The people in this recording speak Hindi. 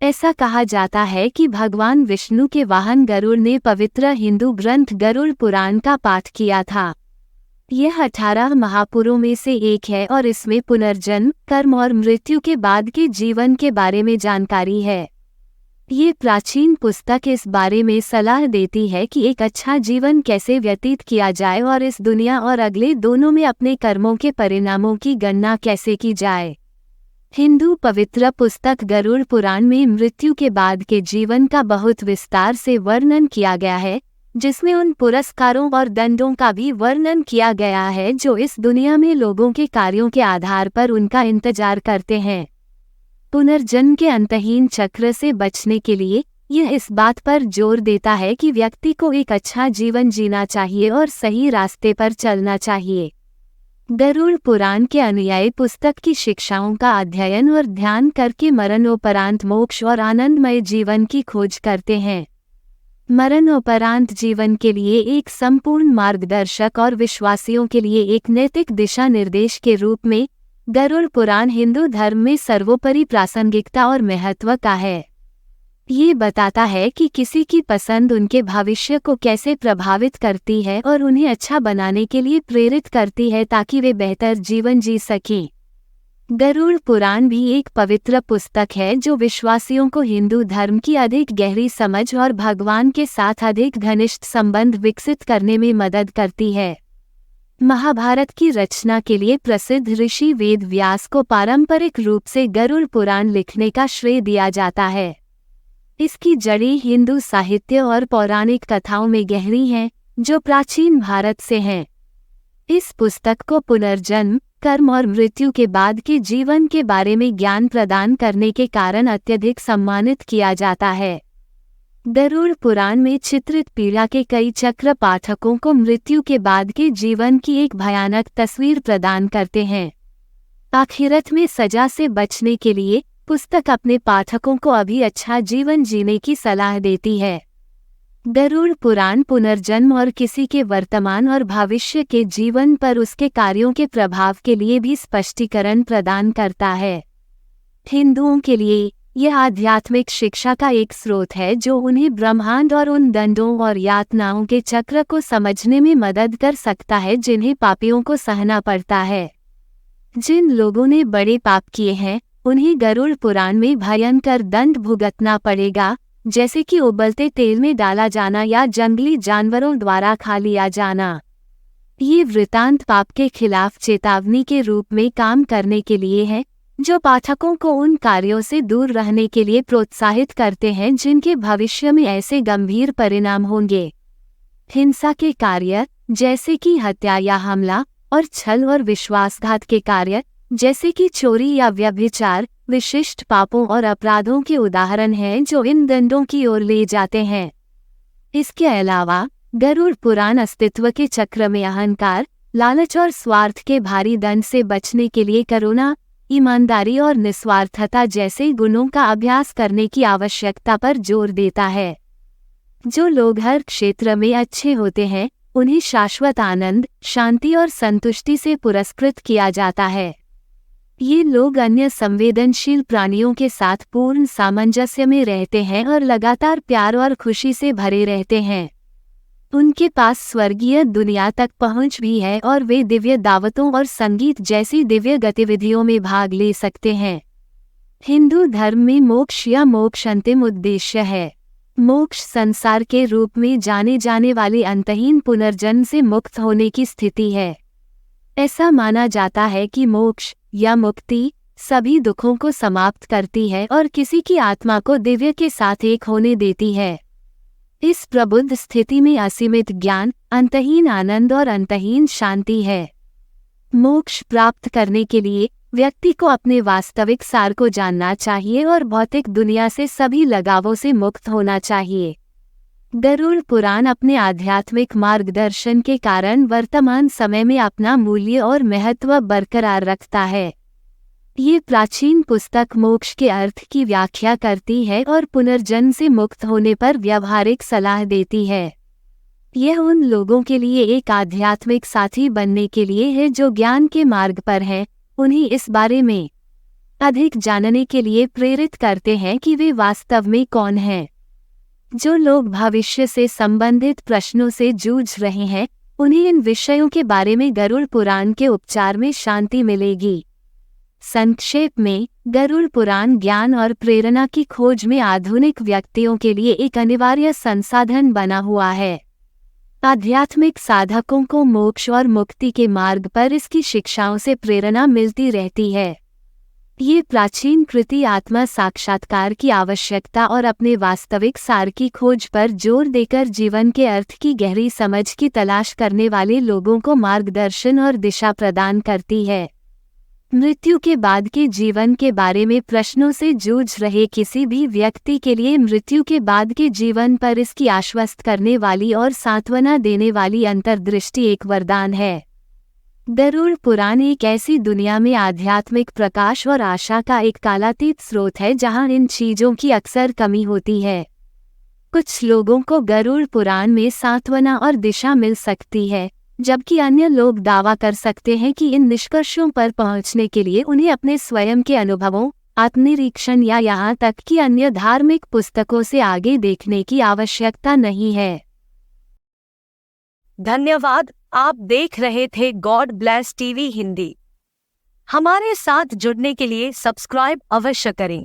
ऐसा कहा जाता है कि भगवान विष्णु के वाहन गरुड़ ने पवित्र हिंदू ग्रंथ गरुड़ पुराण का पाठ किया था। यह 18 महापुरों में से एक है और इसमें पुनर्जन्म, कर्म और मृत्यु के बाद के जीवन के बारे में जानकारी है। ये प्राचीन पुस्तक इस बारे में सलाह देती है कि एक अच्छा जीवन कैसे व्यतीत किया जाए और इस दुनिया और अगले दोनों में अपने कर्मों के परिणामों की गणना कैसे की जाए। हिंदू पवित्र पुस्तक गरुड़ पुराण में मृत्यु के बाद के जीवन का बहुत विस्तार से वर्णन किया गया है, जिसमें उन पुरस्कारों और दंडों का भी वर्णन किया गया है जो इस दुनिया में लोगों के कार्यों के आधार पर उनका इंतजार करते हैं। पुनर्जन्म के अंतहीन चक्र से बचने के लिए यह इस बात पर जोर देता है कि व्यक्ति को एक अच्छा जीवन जीना चाहिए और सही रास्ते पर चलना चाहिए। गरुड़ पुराण के अनुयायी पुस्तक की शिक्षाओं का अध्ययन और ध्यान करके मरणोपरांत मोक्ष और आनंदमय जीवन की खोज करते हैं। मरणोपरांत जीवन के लिए एक संपूर्ण मार्गदर्शक और विश्वासियों के लिए एक नैतिक दिशा निर्देश के रूप में गरुड़ पुराण हिंदू धर्म में सर्वोपरि प्रासंगिकता और महत्व का है। ये बताता है कि किसी की पसंद उनके भविष्य को कैसे प्रभावित करती है और उन्हें अच्छा बनाने के लिए प्रेरित करती है ताकि वे बेहतर जीवन जी सकें। गरुड़ पुराण भी एक पवित्र पुस्तक है जो विश्वासियों को हिंदू धर्म की अधिक गहरी समझ और भगवान के साथ अधिक घनिष्ठ संबंध विकसित करने में मदद करती है। महाभारत की रचना के लिए प्रसिद्ध ऋषि वेद व्यास को पारंपरिक रूप से गरुड़ पुराण लिखने का श्रेय दिया जाता है। इसकी जड़ें हिंदू साहित्य और पौराणिक कथाओं में गहरी हैं, जो प्राचीन भारत से हैं। इस पुस्तक को पुनर्जन्म, कर्म और मृत्यु के बाद के जीवन के बारे में ज्ञान प्रदान करने के कारण अत्यधिक सम्मानित किया जाता है। गरुड़ पुराण में चित्रित पीड़ा के कई चक्र पाठकों को मृत्यु के बाद के जीवन की एक भयानक तस्वीर प्रदान करते हैं। आखिरत में सजा से बचने के लिए पुस्तक अपने पाठकों को अभी अच्छा जीवन जीने की सलाह देती है। गरुड़ पुराण पुनर्जन्म और किसी के वर्तमान और भविष्य के जीवन पर उसके कार्यों के प्रभाव के लिए भी स्पष्टीकरण प्रदान करता है। हिंदुओं के लिए यह आध्यात्मिक शिक्षा का एक स्रोत है जो उन्हें ब्रह्मांड और उन दंडों और यातनाओं के चक्र को समझने में मदद कर सकता है जिन्हें पापियों को सहना पड़ता है। जिन लोगों ने बड़े पाप किए हैं उन्हें गरुड़ पुराण में भयंकर दंड भुगतना पड़ेगा, जैसे कि उबलते तेल में डाला जाना या जंगली जानवरों द्वारा खा लिया जाना। ये वृतांत पाप के खिलाफ चेतावनी के रूप में काम करने के लिए है, जो पाठकों को उन कार्यों से दूर रहने के लिए प्रोत्साहित करते हैं जिनके भविष्य में ऐसे गंभीर परिणाम होंगे। हिंसा के कार्य जैसे कि हत्या या हमला और छल और विश्वासघात के कार्य जैसे कि चोरी या व्यभिचार विशिष्ट पापों और अपराधों के उदाहरण हैं जो इन दंडों की ओर ले जाते हैं। इसके अलावा गरुड़ पुराण अस्तित्व के चक्र में अहंकार, लालच और स्वार्थ के भारी दंड से बचने के लिए करुणा, ईमानदारी और निस्वार्थता जैसे गुणों का अभ्यास करने की आवश्यकता पर जोर देता है। जो लोग हर क्षेत्र में अच्छे होते हैं उन्हें शाश्वत आनंद, शांति और संतुष्टि से पुरस्कृत किया जाता है। ये लोग अन्य संवेदनशील प्राणियों के साथ पूर्ण सामंजस्य में रहते हैं और लगातार प्यार और खुशी से भरे रहते हैं। उनके पास स्वर्गीय दुनिया तक पहुंच भी है और वे दिव्य दावतों और संगीत जैसी दिव्य गतिविधियों में भाग ले सकते हैं। हिंदू धर्म में मोक्ष या मोक्ष अंतिम उद्देश्य है। मोक्ष संसार के रूप में जाने जाने वाले अंतहीन पुनर्जन्म से मुक्त होने की स्थिति है। ऐसा माना जाता है कि मोक्ष या मुक्ति सभी दुखों को समाप्त करती है और किसी की आत्मा को दिव्य के साथ एक होने देती है। इस प्रबुद्ध स्थिति में असीमित ज्ञान, अंतहीन आनंद और अंतहीन शांति है। मोक्ष प्राप्त करने के लिए व्यक्ति को अपने वास्तविक सार को जानना चाहिए और भौतिक दुनिया से सभी लगावों से मुक्त होना चाहिए। गरुड़ पुराण अपने आध्यात्मिक मार्गदर्शन के कारण वर्तमान समय में अपना मूल्य और महत्व बरकरार रखता है। ये प्राचीन पुस्तक मोक्ष के अर्थ की व्याख्या करती है और पुनर्जन्म से मुक्त होने पर व्यावहारिक सलाह देती है। यह उन लोगों के लिए एक आध्यात्मिक साथी बनने के लिए है जो ज्ञान के मार्ग पर हैं, उन्हें इस बारे में अधिक जानने के लिए प्रेरित करते हैं कि वे वास्तव में कौन हैं। जो लोग भविष्य से संबंधित प्रश्नों से जूझ रहे हैं, उन्हें इन विषयों के बारे में गरुड़ पुराण के उपचार में शांति मिलेगी। संक्षेप में, गरुड़ पुराण ज्ञान और प्रेरणा की खोज में आधुनिक व्यक्तियों के लिए एक अनिवार्य संसाधन बना हुआ है। आध्यात्मिक साधकों को मोक्ष और मुक्ति के मार्ग पर इसकी शिक्षाओं से प्रेरणा मिलती रहती है। ये प्राचीन कृति आत्मा साक्षात्कार की आवश्यकता और अपने वास्तविक सार की खोज पर जोर देकर जीवन के अर्थ की गहरी समझ की तलाश करने वाले लोगों को मार्गदर्शन और दिशा प्रदान करती है। मृत्यु के बाद के जीवन के बारे में प्रश्नों से जूझ रहे किसी भी व्यक्ति के लिए मृत्यु के बाद के जीवन पर इसकी आश्वस्त करने वाली और सांत्वना देने वाली अंतर्दृष्टि एक वरदान है। गरुड़ पुराण एक ऐसी दुनिया में आध्यात्मिक प्रकाश और आशा का एक कालातीत स्रोत है जहां इन चीजों की अक्सर कमी होती है। कुछ लोगों को गरुड़ पुराण में सांत्वना और दिशा मिल सकती है, जबकि अन्य लोग दावा कर सकते हैं कि इन निष्कर्षों पर पहुंचने के लिए उन्हें अपने स्वयं के अनुभवों, आत्मनिरीक्षण या यहाँ तक कि अन्य धार्मिक पुस्तकों से आगे देखने की आवश्यकता नहीं है। धन्यवाद। आप देख रहे थे गॉड ब्लेस टीवी हिंदी। हमारे साथ जुड़ने के लिए सब्सक्राइब अवश्य करें।